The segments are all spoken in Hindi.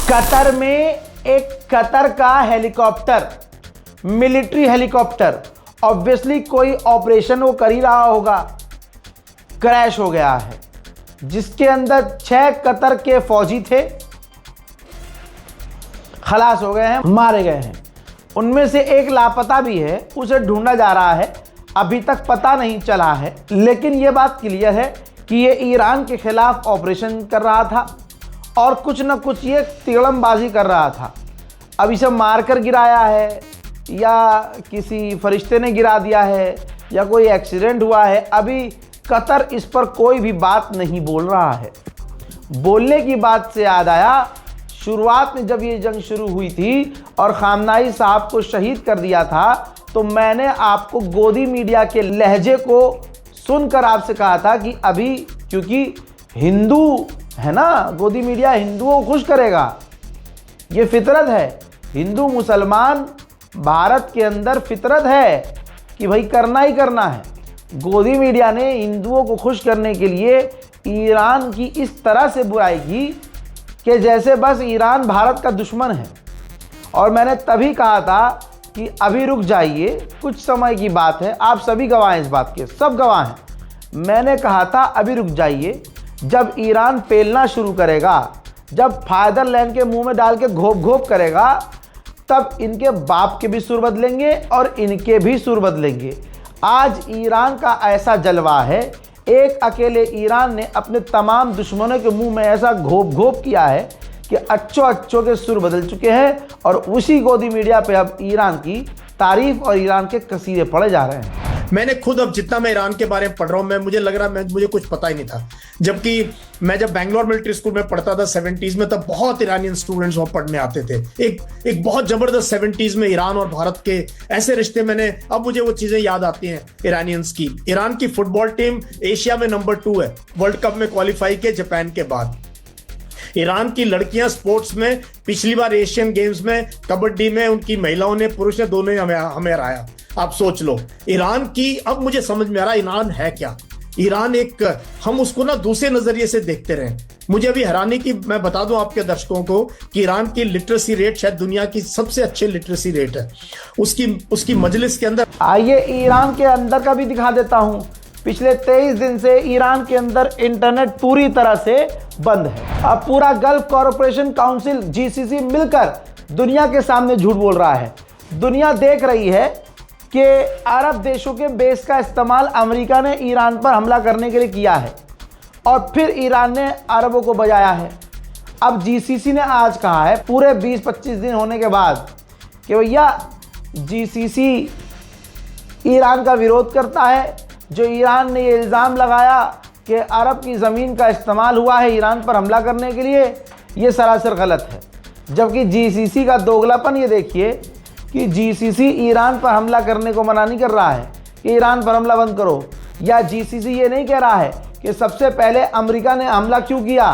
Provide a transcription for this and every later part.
कतर में एक कतर का हेलीकॉप्टर, मिलिट्री हेलीकॉप्टर, ऑब्वियसली कोई ऑपरेशन वो कर ही रहा होगा, क्रैश हो गया है, जिसके अंदर 6 कतर के फौजी थे, खलास हो गए हैं, मारे गए हैं। उनमें से एक लापता भी है, उसे ढूंढा जा रहा है, अभी तक पता नहीं चला है। लेकिन यह बात क्लियर है कि ये ईरान के खिलाफ ऑपरेशन कर रहा था और कुछ न कुछ ये तिगड़मबाजी कर रहा था। अब इसे मारकर गिराया है या किसी फरिश्ते ने गिरा दिया है या कोई एक्सीडेंट हुआ है, अभी कतर इस पर कोई भी बात नहीं बोल रहा है। बोलने की बात से याद आया, शुरुआत में जब ये जंग शुरू हुई थी और खामनाई साहब को शहीद कर दिया था, तो मैंने आपको गोदी मीडिया के लहजे को सुनकर आपसे कहा था कि अभी क्योंकि हिंदू है ना, गोदी मीडिया हिंदुओं को खुश करेगा, ये फितरत है। हिंदू मुसलमान भारत के अंदर फितरत है कि भाई करना ही करना है। गोदी मीडिया ने हिंदुओं को खुश करने के लिए ईरान की इस तरह से बुराई की कि जैसे बस ईरान भारत का दुश्मन है। और मैंने तभी कहा था कि अभी रुक जाइए, कुछ समय की बात है, आप सभी गवाह हैं इस बात के, सब गवाह हैं। मैंने कहा था अभी रुक जाइए, जब ईरान पेलना शुरू करेगा, जब फादरलैंड के मुंह में डाल के घोप घोप करेगा, तब इनके बाप के भी सुर बदलेंगे और इनके भी सुर बदलेंगे। आज ईरान का ऐसा जलवा है, एक अकेले ईरान ने अपने तमाम दुश्मनों के मुंह में ऐसा घोप घोप किया है कि अच्छों के सुर बदल चुके हैं और उसी गोदी मीडिया पे अब ईरान की तारीफ और ईरान के कसीरे पड़े जा रहे हैं। मैंने खुद, अब जितना मैं ईरान के बारे में पढ़ रहा हूँ, मुझे लग रहा है मुझे कुछ पता ही नहीं था। जबकि मैं जब बैंगलोर मिलिट्री स्कूल में पढ़ता था 70s में, तब बहुत ईरानियन स्टूडेंट्स वहाँ पढ़ने आते थे। एक बहुत जबरदस्त 70s में ईरान और भारत के ऐसे रिश्ते, अब मुझे वो चीजें याद आती हैं ईरानियंस की। ईरान की फुटबॉल टीम एशिया में नंबर 2 है, वर्ल्ड कप में क्वालिफाई किए जापान के बाद। ईरान की लड़कियां स्पोर्ट्स में पिछली बार एशियन गेम्स में कबड्डी में उनकी महिलाओं ने, पुरुष ने, दोनों ने हमें हराया। आप सोच लो ईरान की। अब मुझे समझ में आ रहा ईरान है क्या। ईरान एक, हम उसको ना दूसरे नजरिए से देखते रहे। मुझे अभी हैरानी की मैं बता दूं आपके दर्शकों को कि ईरान की लिटरेसी रेट शायद दुनिया की सबसे अच्छी लिटरेसी रेट है। उसकी मजलिस के अंदर, आइए ईरान के अंदर का भी दिखा देता हूं। पिछले 23 दिन से ईरान के अंदर इंटरनेट पूरी तरह से बंद है। अब पूरा गल्फ कॉरपोरेशन काउंसिल GCC मिलकर दुनिया के सामने झूठ बोल रहा है। दुनिया देख रही है कि अरब देशों के बेस का इस्तेमाल अमेरिका ने ईरान पर हमला करने के लिए किया है और फिर ईरान ने अरबों को बजाया है। अब GCC ने आज कहा है, पूरे 20-25 दिन होने के बाद, कि भैया GCC ईरान का विरोध करता है। जो ईरान ने ये इल्ज़ाम लगाया कि अरब की ज़मीन का इस्तेमाल हुआ है ईरान पर हमला करने के लिए, ये सरासर गलत है। जबकि GCC का दोगलापन ये देखिए कि GCC ईरान पर हमला करने को मना नहीं कर रहा है कि ईरान पर हमला बंद करो, या GCC ये नहीं कह रहा है कि सबसे पहले अमेरिका ने हमला क्यों किया,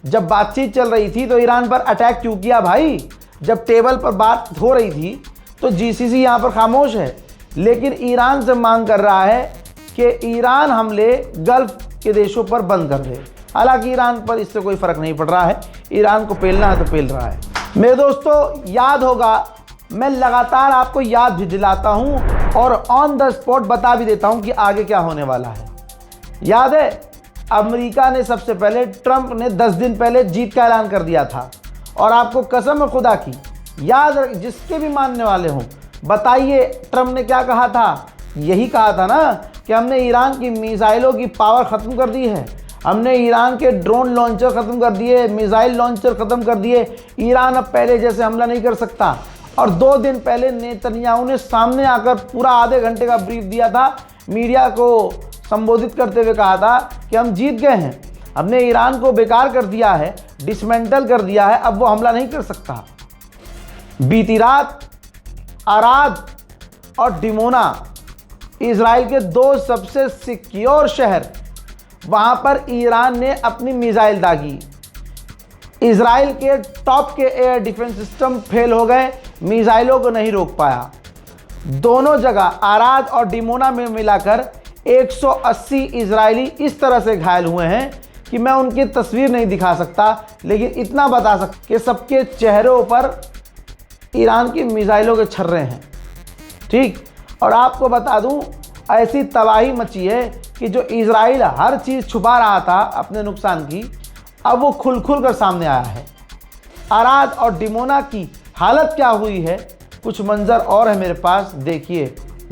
जब बातचीत चल रही थी तो ईरान पर अटैक क्यों किया भाई। जब टेबल पर बात हो रही थी तो GCC यहाँ पर खामोश है, लेकिन ईरान से मांग कर रहा है कि ईरान हमले गल्फ के देशों पर बंद कर दे। हालांकि ईरान पर इससे कोई फ़र्क नहीं पड़ रहा है, ईरान को पेलना है तो पेल रहा है। मेरे दोस्तों, याद होगा, मैं लगातार आपको याद भी दिलाता हूं और ऑन द स्पॉट बता भी देता हूं कि आगे क्या होने वाला है। याद है, अमेरिका ने सबसे पहले, ट्रंप ने 10 दिन पहले जीत का ऐलान कर दिया था। और आपको कसम खुदा की याद, जिसके भी मानने वाले हों, बताइए ट्रंप ने क्या कहा था। यही कहा था ना कि हमने ईरान की मिसाइलों की पावर ख़त्म कर दी है, हमने ईरान के ड्रोन लॉन्चर ख़त्म कर दिए, मिसाइल लॉन्चर ख़त्म कर दिए, ईरान अब पहले जैसे हमला नहीं कर सकता। और 2 दिन पहले नेतन्याहू ने सामने आकर पूरा आधे घंटे का ब्रीफ दिया था, मीडिया को संबोधित करते हुए कहा था कि हम जीत गए हैं, हमने ईरान को बेकार कर दिया है, डिसमेंटल कर दिया है, अब वो हमला नहीं कर सकता। बीती रात अराद और डिमोना, इजराइल के 2 सबसे सिक्योर शहर, वहां पर ईरान ने अपनी मिसाइल दागी। इजराइल के टॉप के एयर डिफेंस सिस्टम फेल हो गए, मिसाइलों को नहीं रोक पाया। दोनों जगह आराद और डिमोना में मिलाकर 180 इजरायली इस तरह से घायल हुए हैं कि मैं उनकी तस्वीर नहीं दिखा सकता, लेकिन इतना बता सकता कि सबके चेहरों पर ईरान की मिसाइलों के छर्रे हैं। ठीक, और आपको बता दूं, ऐसी तबाही मची है कि जो इजराइल हर चीज़ छुपा रहा था अपने नुकसान की, अब वो खुल कर सामने आया है। अराद और डिमोना की हालत क्या हुई है, कुछ मंजर और है मेरे पास, देखिए,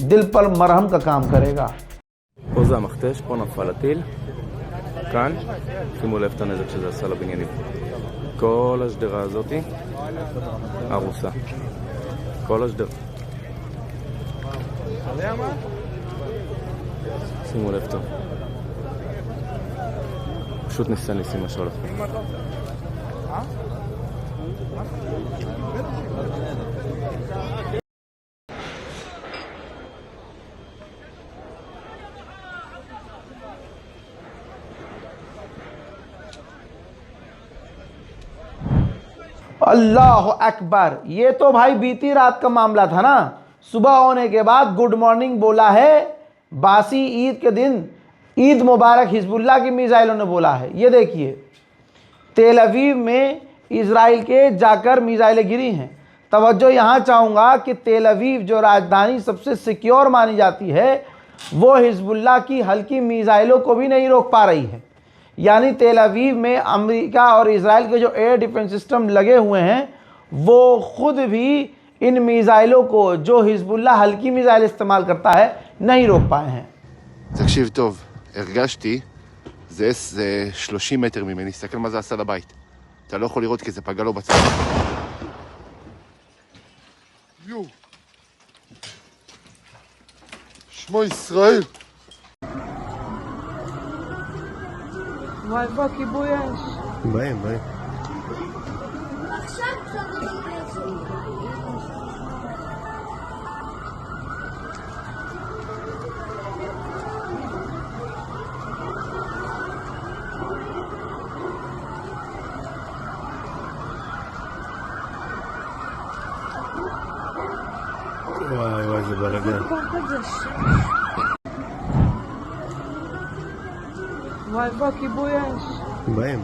दिल पर मरहम का काम करेगा। פה זה המכתש, פה נפל הטיל, כאן, שימו לב את הנזק שזה עשה לבניינים. כל השדרה הזאתי הרוסה, כל השדרה. שימו לב טוב, פשוט ניסן ניסים מה שהולך. अल्लाह अकबर। ये तो भाई बीती रात का मामला था ना। सुबह होने के बाद गुड मॉर्निंग बोला है, बासी ईद के दिन ईद मुबारक हिजबुल्लाह की मिसाइलों ने बोला है। ये देखिए, तेल अवीव में इजराइल के जाकर मिसाइलें गिरी हैं। तवज्जो यहाँ चाहूँगा कि तेल अवीव जो राजधानी सबसे सिक्योर मानी जाती है, वो हिजबुल्लाह की हल्की मिसाइलों को भी नहीं रोक पा रही है। यानी तेल अवीव में अमेरिका और इजराइल के जो एयर डिफेंस सिस्टम लगे हुए हैं, वो खुद भी इन मिसाइलों को, जो हिजबुल्लाह हल्की मिसाइल इस्तेमाल करता है, नहीं रोक पाए हैं। תקשיב טוב, הרגשתי, זה 30 מטר ממני, תסתכל מה זה עשה לבית. אתה לא יכול לראות כי זה פגע לו בצד. יו. שמו ישראל. וואי בוא, כיבוי אש. באים. וואי, זה בלגן. וואי בוא, כיבוי אש. באים.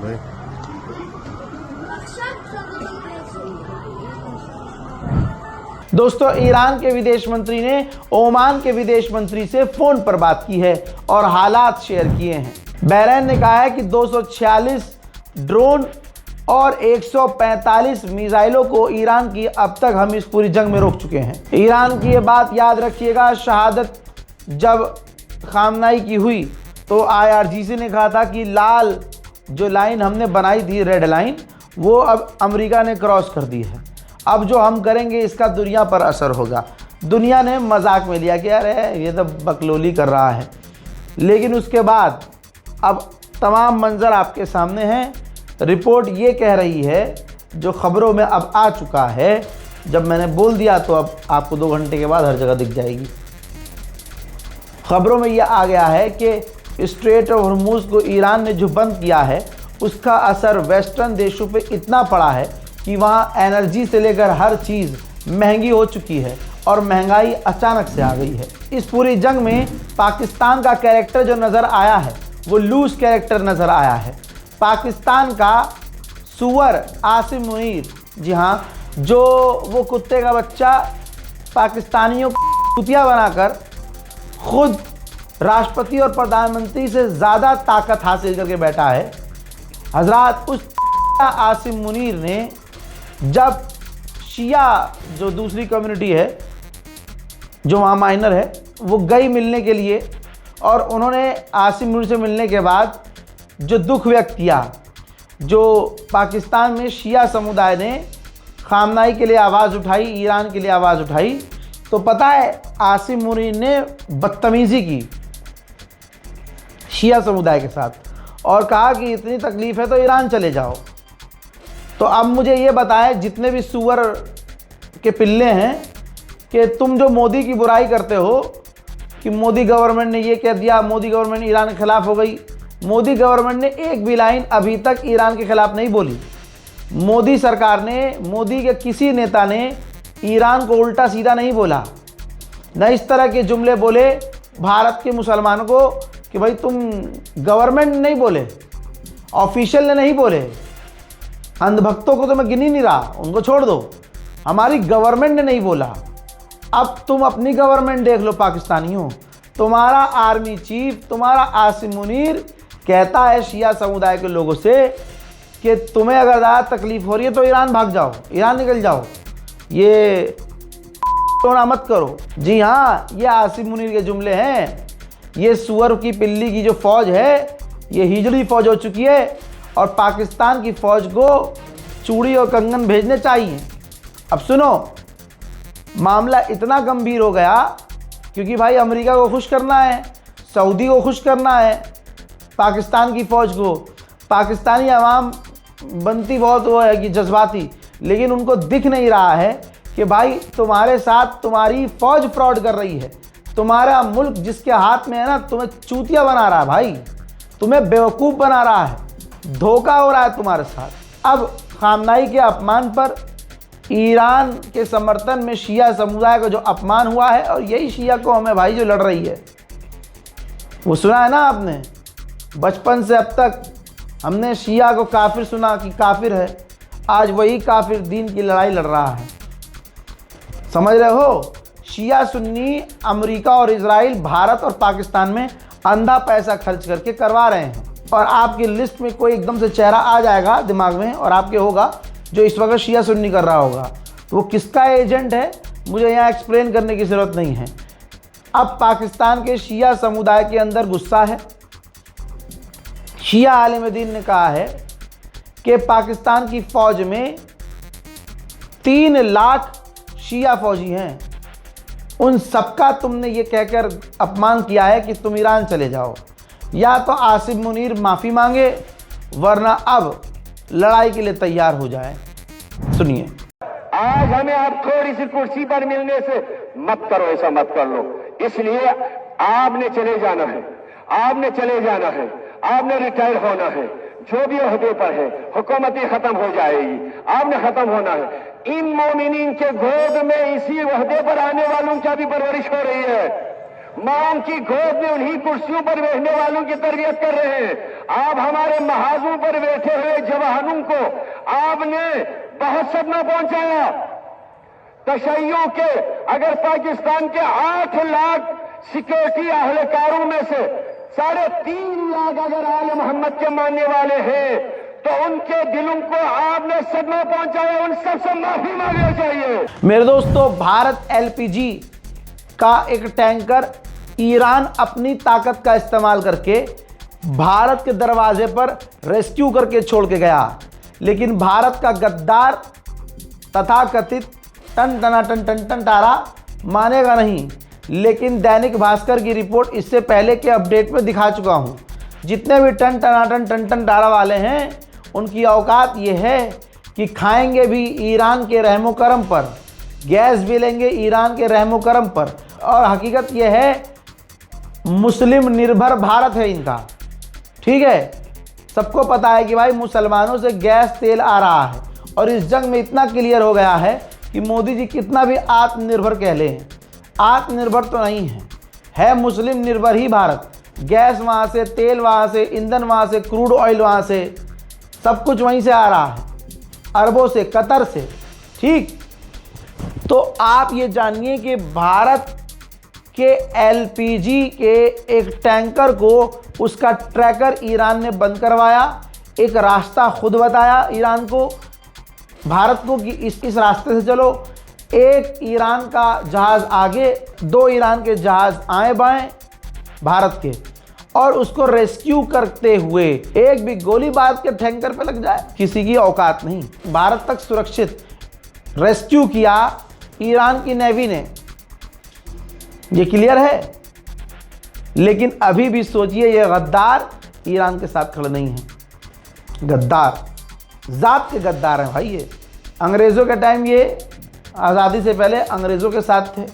दोस्तों, ईरान के विदेश मंत्री ने ओमान के विदेश मंत्री से फ़ोन पर बात की है और हालात शेयर किए हैं। बहरीन ने कहा है कि 246 ड्रोन और 145 मिसाइलों को ईरान की अब तक हम इस पूरी जंग में रोक चुके हैं। ईरान की ये बात याद रखिएगा, शहादत जब खामनाई की हुई तो IRGC ने कहा था कि लाल जो लाइन हमने बनाई थी, रेड लाइन, वो अब अमेरिका ने क्रॉस कर दी है। अब जो हम करेंगे इसका दुनिया पर असर होगा। दुनिया ने मजाक में लिया कि अरे ये तो बकलोली कर रहा है, लेकिन उसके बाद अब तमाम मंजर आपके सामने हैं। रिपोर्ट ये कह रही है, जो खबरों में अब आ चुका है, जब मैंने बोल दिया तो अब आपको 2 घंटे के बाद हर जगह दिख जाएगी। खबरों में यह आ गया है कि स्ट्रेट ऑफ हॉर्मुज को ईरान ने जो बंद किया है, उसका असर वेस्टर्न देशों पे इतना पड़ा है कि वहाँ एनर्जी से लेकर हर चीज़ महंगी हो चुकी है और महंगाई अचानक से आ गई है। इस पूरी जंग में पाकिस्तान का कैरेक्टर जो नज़र आया है, वो लूज कैरेक्टर नज़र आया है। पाकिस्तान का सुअर आसिम मुनीर, जी हाँ, जो वो कुत्ते का बच्चा पाकिस्तानियों को कुतिया बनाकर खुद राष्ट्रपति और प्रधानमंत्री से ज़्यादा ताकत हासिल करके बैठा है। हजरात, उस आसिम मुनीर ने जब शिया जो दूसरी कम्युनिटी है, जो वहाँ माइनर है, वो गई मिलने के लिए, और उन्होंने आसिम मुनीर से मिलने के बाद जो दुख व्यक्त किया, जो पाकिस्तान में शिया समुदाय ने खामनाई के लिए आवाज़ उठाई, ईरान के लिए आवाज़ उठाई, तो पता है आसिम मुनीर ने बदतमीज़ी की शिया समुदाय के साथ और कहा कि इतनी तकलीफ़ है तो ईरान चले जाओ। तो अब मुझे ये बताएं, जितने भी सुअर के पिल्ले हैं, कि तुम जो मोदी की बुराई करते हो कि मोदी गवर्नमेंट ने ये कह दिया, मोदी गवर्नमेंट ईरान के ख़िलाफ़ हो गई। मोदी गवर्नमेंट ने एक भी लाइन अभी तक ईरान के ख़िलाफ़ नहीं बोली। मोदी सरकार ने, मोदी के किसी नेता ने ईरान को उल्टा सीधा नहीं बोला, न इस तरह के जुमले बोले भारत के मुसलमानों को कि भाई तुम गवर्नमेंट नहीं बोले। ऑफिशियल ने नहीं बोले, अंधभक्तों को तो मैं गिन ही नहीं रहा, उनको छोड़ दो, हमारी गवर्नमेंट ने नहीं बोला। अब तुम अपनी गवर्नमेंट देख लो पाकिस्तानियों, तुम्हारा आर्मी चीफ, तुम्हारा आसिम मुनीर कहता है शिया समुदाय के लोगों से कि तुम्हें अगर ज़्यादा तकलीफ हो रही है तो ईरान भाग जाओ, ईरान निकल जाओ, ये टोना मत करो। जी हाँ, ये आसिम मुनीर के जुमले हैं। ये सुअर की पिल्ली की जो फ़ौज है ये हिजड़ी फ़ौज हो चुकी है और पाकिस्तान की फ़ौज को चूड़ी और कंगन भेजने चाहिए। अब सुनो, मामला इतना गंभीर हो गया क्योंकि भाई अमेरिका को खुश करना है, सऊदी को खुश करना है, पाकिस्तान की फ़ौज को। पाकिस्तानी अवाम बनती बहुत वो है कि जज्बाती, लेकिन उनको दिख नहीं रहा है कि भाई तुम्हारे साथ तुम्हारी फ़ौज फ्रॉड कर रही है, तुम्हारा मुल्क जिसके हाथ में है ना तुम्हें चूतिया बना रहा है भाई, तुम्हें बेवकूफ़ बना रहा है, धोखा हो रहा है तुम्हारे साथ। अब खामनाई के अपमान पर ईरान के समर्थन में शिया समुदाय का जो अपमान हुआ है, और यही शिया को हमें भाई जो लड़ रही है, वो सुना है ना आपने, बचपन से अब तक हमने शिया को काफिर सुना कि काफिर है, आज वही काफिर दीन की लड़ाई लड़ रहा है। समझ रहे हो, शिया सुन्नी अमेरिका और इजराइल भारत और पाकिस्तान में अंधा पैसा खर्च करके करवा रहे हैं। और आपकी लिस्ट में कोई एकदम से चेहरा आ जाएगा दिमाग में और आपके होगा जो इस वक्त शिया सुन्नी कर रहा होगा, तो वो किसका एजेंट है मुझे यहाँ एक्सप्लेन करने की ज़रूरत नहीं है। अब पाकिस्तान के शिया समुदाय के अंदर गुस्सा है। शिया आलिम दीन ने कहा है कि पाकिस्तान की फ़ौज में 3 लाख शिया फ़ौजी हैं, उन सबका तुमने ये कहकर अपमान किया है कि तुम ईरान चले जाओ, या तो आसिम मुनीर माफ़ी मांगे वरना अब लड़ाई के लिए तैयार हो जाए। सुनिए। आज हमें अब थोड़ी सी कुर्सी पर मिलने से मत करो, ऐसा मत कर लो, इसलिए आपने चले जाना है, आपने चले जाना है, आपने रिटायर होना है, जो भी ओहदे पर है, हुकूमत ही खत्म हो जाएगी, आपने खत्म होना है। इन मोमिनीन के गोद में इसी ओहदे पर आने वालों की भी परवरिश हो रही है, मां की गोद में उन्हीं कुर्सियों पर बैठने वालों की तरबियत कर रहे हैं। आप हमारे महाजों पर बैठे हुए जवानों को आपने बहुत सदमा पहुंचाया। तशय्युओं के अगर पाकिस्तान के 8 लाख सिक्योरिटी अहलकारों में से 3.5 लाख अगर आले मोहम्मद के मानने वाले हैं तो उनके दिलों को आपने सदमा पहुंचाया, उन सबसे माफी मांगनी चाहिए। मेरे दोस्तों, भारत एलपीजी का एक टैंकर ईरान अपनी ताकत का इस्तेमाल करके भारत के दरवाजे पर रेस्क्यू करके छोड़ के गया, लेकिन भारत का गद्दार तथाकथित टन टारा मानेगा नहीं। लेकिन दैनिक भास्कर की रिपोर्ट इससे पहले के अपडेट में दिखा चुका हूं, जितने भी टन टारा वाले हैं उनकी औकात ये है कि खाएंगे भी ईरान के रहमो करम पर, गैस भी लेंगे ईरान के रहमो करम पर। और हकीकत यह है मुस्लिम निर्भर भारत है इनका, ठीक है। सबको पता है कि भाई मुसलमानों से गैस तेल आ रहा है, और इस जंग में इतना क्लियर हो गया है कि मोदी जी कितना भी आत्मनिर्भर कह लें, आत्मनिर्भर तो नहीं है मुस्लिम निर्भर ही भारत। गैस वहाँ से, तेल वहाँ से, ईंधन वहाँ से, क्रूड ऑयल वहाँ से, सब कुछ वहीं से आ रहा है, अरबों से, कतर से, ठीक। तो आप ये जानिए कि भारत के एलपीजी के एक टैंकर को उसका ट्रैकर ईरान ने बंद करवाया, एक रास्ता खुद बताया ईरान को, भारत को कि इस रास्ते से चलो। एक ईरान का जहाज़ आगे, 2 ईरान के जहाज़ आए बाएं भारत के, और उसको रेस्क्यू करते हुए एक भी गोली भारत के टैंकर पे लग जाए, किसी की औकात नहीं। भारत तक सुरक्षित रेस्क्यू किया ईरान की नेवी ने, ये क्लियर है। लेकिन अभी भी सोचिए, ये गद्दार ईरान के साथ खड़े नहीं हैं। गद्दार, जात के गद्दार हैं भाई ये। अंग्रेज़ों के टाइम ये आज़ादी से पहले अंग्रेज़ों के साथ थे।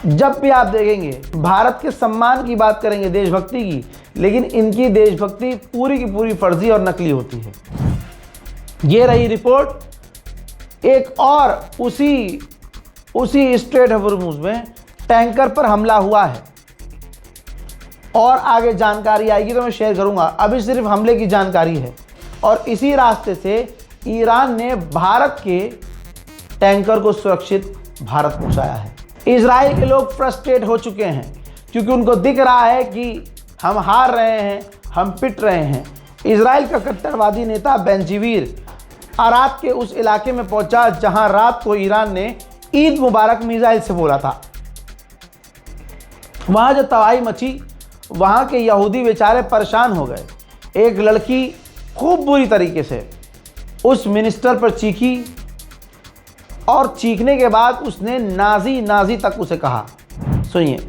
जब भी आप देखेंगे भारत के सम्मान की बात करेंगे, देशभक्ति की, लेकिन इनकी देशभक्ति पूरी की पूरी फर्जी और नकली होती है। ये रही रिपोर्ट। एक और उसी स्ट्रेट ऑफ हॉर्मुज़ में टैंकर पर हमला हुआ है। और आगे जानकारी आएगी तो मैं शेयर करूंगा। अभी सिर्फ हमले की जानकारी है और इसी रास्ते से ईरान ने भारत के टैंकर को सुरक्षित भारत पहुंचाया है। इजराइल के लोग फ्रस्ट्रेट हो चुके हैं क्योंकि उनको दिख रहा है कि हम हार रहे हैं, हम पिट रहे हैं। इजराइल का कट्टरवादी नेता बेंजीवीर अरात के उस इलाके में पहुंचा जहां रात को ईरान ने ईद मुबारक मिसाइल से बोला था। वहां जो तबाही मची, वहां के यहूदी बेचारे परेशान हो गए। एक लड़की खूब बुरी तरीके से उस मिनिस्टर पर चीखी और चीखने के बाद उसने नाजी नाजी तक उसे कहा। सुनिए।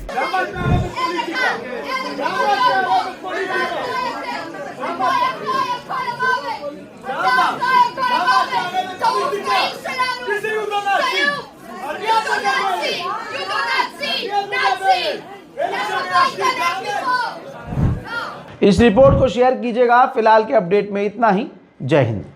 इस रिपोर्ट को शेयर कीजिएगा। फिलहाल के अपडेट में इतना ही। जय हिंद।